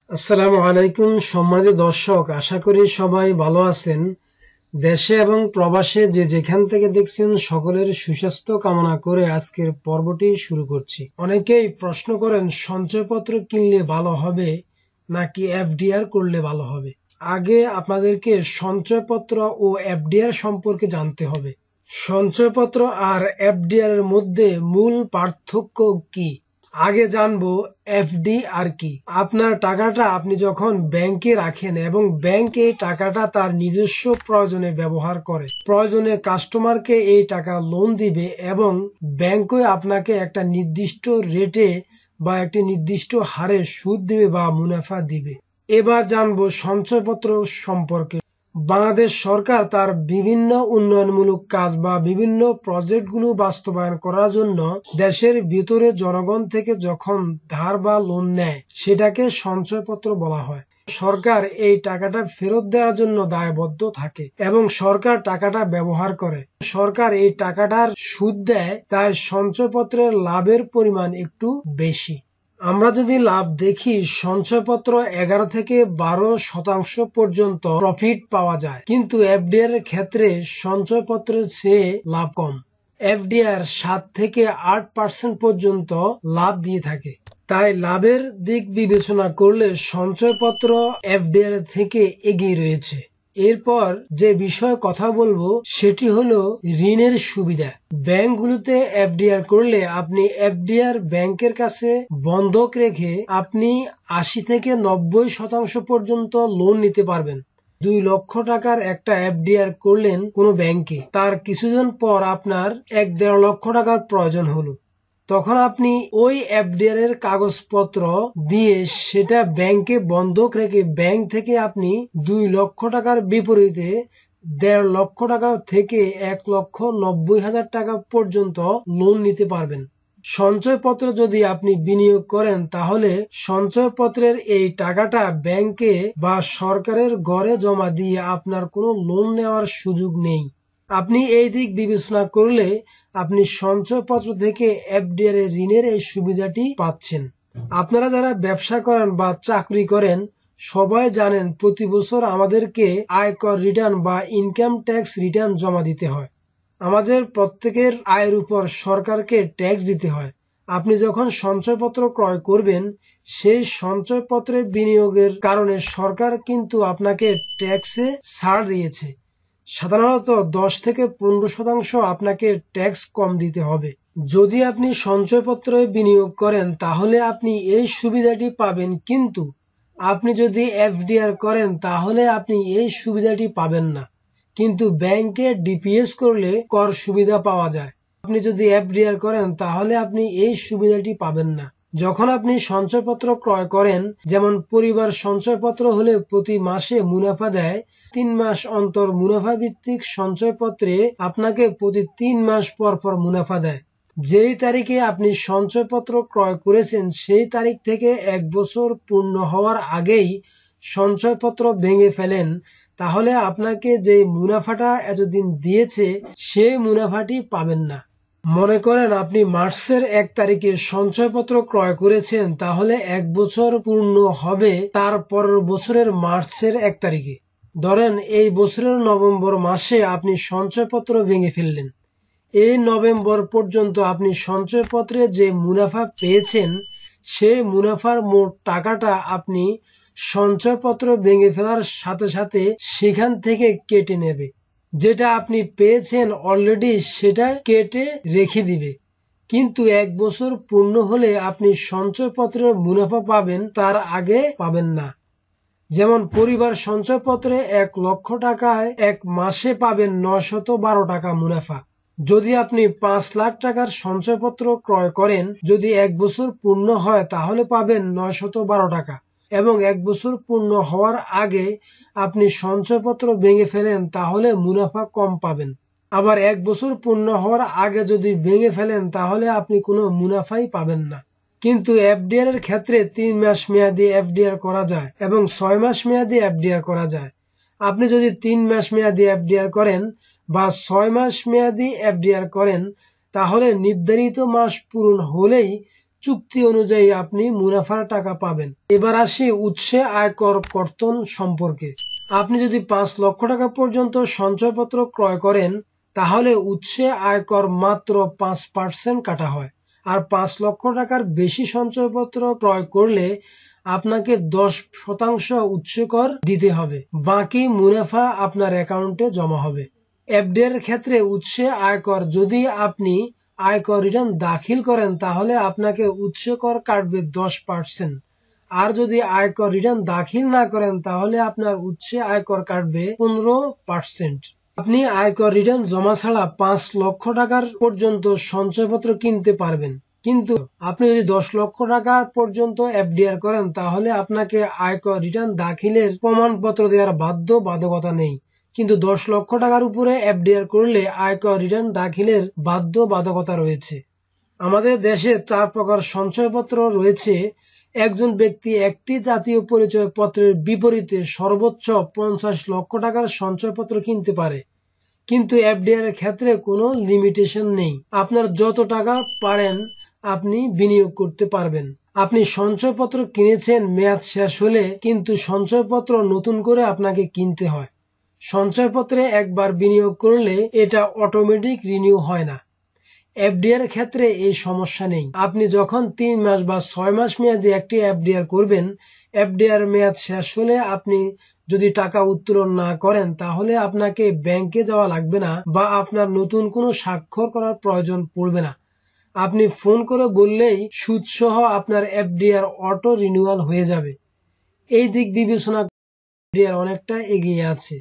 আসসালামু আলাইকুম সম্মানিত দর্শক, আশা করি সবাই ভালো আছেন। দেশে এবং প্রবাসে যে যেখান থেকে দেখছেন সকলের সুস্বাস্থ্য কামনা করে আজকের পর্বটি শুরু করছি। অনেকেই প্রশ্ন করেন সঞ্চয়পত্র কিনলে ভালো হবে নাকি এফডিআর করলে ভালো হবে। আগে আপনাদেরকে সঞ্চয়পত্র ও এফডিআর সম্পর্কে জানতে হবে। সঞ্চয়পত্র আর এফডিআর এর মধ্যে মূল পার্থক্য কি। আগে জানবো এফডি আর কি। আপনার টাকাটা আপনি যখন ব্যাংকে রাখেন এবং ব্যাংক এই টাকাটা তার নিজস্ব প্রয়োজনে ব্যবহার করে, প্রয়োজনে কাস্টমারকে এই টাকা লোন দিবে এবং ব্যাংকই আপনাকে একটা নির্দিষ্ট রেটে বা একটি নির্দিষ্ট হারে সুদ দিবে বা মুনাফা দিবে। এবার জানবো সঞ্চয়পত্র সম্পর্কে। বাংলাদেশ সরকার তার বিভিন্ন উন্নয়নমূলক কাজ বা বিভিন্ন প্রজেক্টগুলো বাস্তবায়ন করার জন্য দেশের ভিতরে জনগণ থেকে যখন ধার বা লোন নেয় সেটাকে সঞ্চয়পত্র বলা হয়। সরকার এই টাকাটা ফেরত দেওয়ার জন্য দায়বদ্ধ থাকে এবং সরকার টাকাটা ব্যবহার করে। সরকার এই টাকাটার সুদ দেয়, তাই সঞ্চয়পত্রের লাভের পরিমাণ একটু বেশি। আমরা যদি লাভ দেখি, সঞ্চয়পত্র 11 থেকে 12% পর্যন্ত প্রফিট পাওয়া যায়, কিন্তু এফডিআর এর ক্ষেত্রে সঞ্চয়পত্রের চেয়ে লাভ কম। এফডিআর 7 থেকে 8% পর্যন্ত লাভ দিয়ে থাকে। তাই লাভের দিক বিবেচনা করলে সঞ্চয়পত্র এফডিআর থেকে এগিয়ে রয়েছে। এরপর যে বিষয়ে কথা বলবো সেটি হলো ঋণের সুবিধা। ব্যাংকগুলোতে এফডিআর করলে আপনি এফডিআর ব্যাংকের কাছে বন্ধক রেখে আপনি 80 থেকে 90% পর্যন্ত লোন নিতে পারবেন। 2 লক্ষ টাকার একটা এফডিআর করলেন কোনো ব্যাংকে, তার কিছুদিন পর আপনার 1-1.5 লক্ষ টাকার প্রয়োজন হলো, তখন আপনি ওই এফডিআর এর কাগজপত্র দিয়ে সেটা ব্যাংকে বন্ধক রেখে ব্যাংক থেকে আপনি 2 লক্ষ টাকার বিপরীতে 1.5 লক্ষ টাকা থেকে 1,90,000 টাকা পর্যন্ত লোন নিতে পারবেন। সঞ্চয়পত্র যদি আপনি বিনিয়োগ করেন তাহলে সঞ্চয়পত্রের এই টাকাটা ব্যাংকে বা সরকারের ঘরে জমা দিয়ে আপনার কোনো লোন নেওয়ার সুযোগ নেই। আপনি এই দিক বিবেচনা করলে আপনি সঞ্চয়পত্র থেকে এফডিআর এর ঋণের এই সুবিধাটি পাচ্ছেন। আপনারা যারা ব্যবসা করেন বা চাকরি করেন সবাই জানেন প্রতি বছর আমাদেরকে আয়কর রিটার্ন বা ইনকাম ট্যাক্স রিটার্ন জমা দিতে হয়। আমাদের প্রত্যেকের আয়ের উপর সরকারকে ট্যাক্স দিতে হয়। আপনি যখন সঞ্চয়পত্র ক্রয় করবেন, সেই সঞ্চয়পত্রে বিনিয়োগের কারণে সরকার কিন্তু আপনাকে ট্যাক্সে ছাড় দিয়েছে। সাধারণত 10 থেকে 15% আপনাকে ট্যাক্স কম দিতে হবে। যদি আপনি সঞ্চয়পত্রে বিনিয়োগ করেন তাহলে আপনি এই সুবিধাটি পাবেন, কিন্তু আপনি যদি এফডিআর করেন তাহলে আপনি এই সুবিধাটি পাবেন না। কিন্তু ব্যাংকে ডিপিএস করলে কর সুবিধা পাওয়া যায়। আপনি যদি এফডিআর করেন তাহলে আপনি এই সুবিধাটি পাবেন না। যখন আপনি সঞ্চয়পত্র ক্রয় করেন, যেমন পরিবার সঞ্চয়পত্র হলে প্রতি মাসে মুনাফা দেয়, 3 মাস অন্তর মুনাফা ভিত্তিক সঞ্চয়পত্রে আপনাকে প্রতি 3 মাস পর পর মুনাফা দেয়। যেই তারিখে আপনি সঞ্চয়পত্র ক্রয় করেছেন সেই তারিখ থেকে 1 বছর পূর্ণ হওয়ার আগেই সঞ্চয়পত্র ভেঙে ফেলেন, তাহলে আপনাকে যে মুনাফাটা এতদিন দিয়েছে সেই মুনাফাটি পাবেন না। মনে করেন আপনি মার্চের 1 তারিখে সঞ্চয়পত্র ক্রয় করেছেন, তাহলে 1 বছর পূর্ণ হবে তার পরের বছরের মার্চের 1 তারিখে। ধরেন এই বছরের নভেম্বর মাসে আপনি সঞ্চয়পত্র ভেঙে ফেললেন। এই নভেম্বর পর্যন্ত আপনি সঞ্চয়পত্রে যে মুনাফা পেয়েছেন সেই মুনাফার মোট টাকাটা আপনি সঞ্চয়পত্র ভেঙে ফেলার সাথে সাথে সেখান থেকে কেটে নেবে। যেটা আপনি পেয়েছেন অলরেডি সেটা কেটে রেখে দিবে, কিন্তু 1 বছর পূর্ণ হলে আপনি সঞ্চয়পত্রের মুনাফা পাবেন, তার আগে পাবেন না। যেমন পরিবার সঞ্চয়পত্রে 1 লক্ষ টাকায় 1 মাসে পাবেন 912 টাকা মুনাফা। যদি আপনি 5 লাখ টাকার সঞ্চয়পত্র ক্রয় করেন, যদি 1 বছর পূর্ণ হয় তাহলে পাবেন 912 টাকা, এবং 1 বছর পূর্ণ হওয়ার আগে আপনি সঞ্চয়পত্র ভেঙে ফেলেন তাহলে মুনাফা কম পাবেন। আবার 1 বছর পূর্ণ হওয়ার আগে যদি ভেঙে ফেলেন তাহলে আপনি কোনো মুনাফাই পাবেন না। কিন্তু এফডিআর এর ক্ষেত্রে 3 মাস মেয়াদি এফডিআর করা যায় এবং 6 মাস মেয়াদি এফডিআর করা যায়। আপনি যদি 3 মাস মেয়াদি এফডিআর করেন বা 6 মাস মেয়াদি এফডিআর করেন তাহলে নির্ধারিত মাস পূরণ হলেই চুক্তি অনুযায়ী আপনি মুনাফার টাকা পাবেন। এবার আসি উৎসে আয়কর কর্তন সম্পর্কে। আপনি যদি 5 লক্ষ টাকা পর্যন্ত সঞ্চয়পত্র ক্রয় করেন তাহলে উৎসে আয়কর মাত্র 5% কাটা হয়, আর 5 লক্ষ টাকার বেশি সঞ্চয়পত্র ক্রয় করলে আপনাকে 10% উৎসে কর দিতে হবে। বাকি মুনাফা আপনার অ্যাকাউন্টে জমা হবে। এফডিআর এর ক্ষেত্রে উৎসে আয়কর যদি আপনি আয়কর রিটার্ন দাখিল করেন তাহলে আপনাকে উৎসে কর কাটবে 10%, আর যদি আয়কর রিটার্ন দাখিল না করেন তাহলে আপনার উৎসে আয়কর কাটবে 15%। আপনি আয়কর রিটার্ন জমা ছাড়া 5 লক্ষ টাকার পর্যন্ত সঞ্চয়পত্র কিনতে পারবেন, কিন্তু আপনি যদি 10 লক্ষ টাকা পর্যন্ত এফডিআর করেন তাহলে আপনাকে আয়কর রিটার্ন দাখিলের প্রমাণপত্র দেওয়ার বাধ্যবাধকতা নেই, কিন্তু 10 লক্ষ টাকার উপরে এফডিআর করলে আয়কর রিটার্ন দাখিলের বাধ্যবাধকতা রয়েছে। আমাদের দেশে 4 প্রকার সঞ্চয়পত্র রয়েছে। একজন ব্যক্তি একটি জাতীয় পরিচয় পত্রের বিপরীতে সর্বোচ্চ 50 লক্ষ টাকার সঞ্চয়পত্র কিনতে পারে, কিন্তু এফডিআর এর ক্ষেত্রে কোনো লিমিটেশন নেই। আপনার যত টাকা পারেন আপনি বিনিয়োগ করতে পারবেন। আপনি সঞ্চয়পত্র কিনেছেন মেয়াদ শেষ হলে, কিন্তু সঞ্চয়পত্র নতুন করে আপনাকে কিনতে হয়। সঞ্চয়পত্রে একবার বিনিয়োগ করলে এটা অটোমেটিক রিনিউ হয় না। এফডিআর এর ক্ষেত্রে এই সমস্যা নেই। আপনি যখন 3 মাস বা 6 মাস মেয়াদে একটি এফডিআর করবেন, এফডিআর মেয়াদ শেষ হলে আপনি যদি টাকা উত্তোলন না করেন তাহলে আপনাকে ব্যাংকে যাওয়া লাগবে না বা আপনার নতুন কোনো স্বাক্ষর করার প্রয়োজন পড়বে না। আপনি ফোন করে বললেই সুদ সহ আপনার এফডিআর অটো রিনিউয়াল হয়ে যাবে। এই দিক বিবেচনা করে এফডিআর অনেকটা এগিয়ে আছে।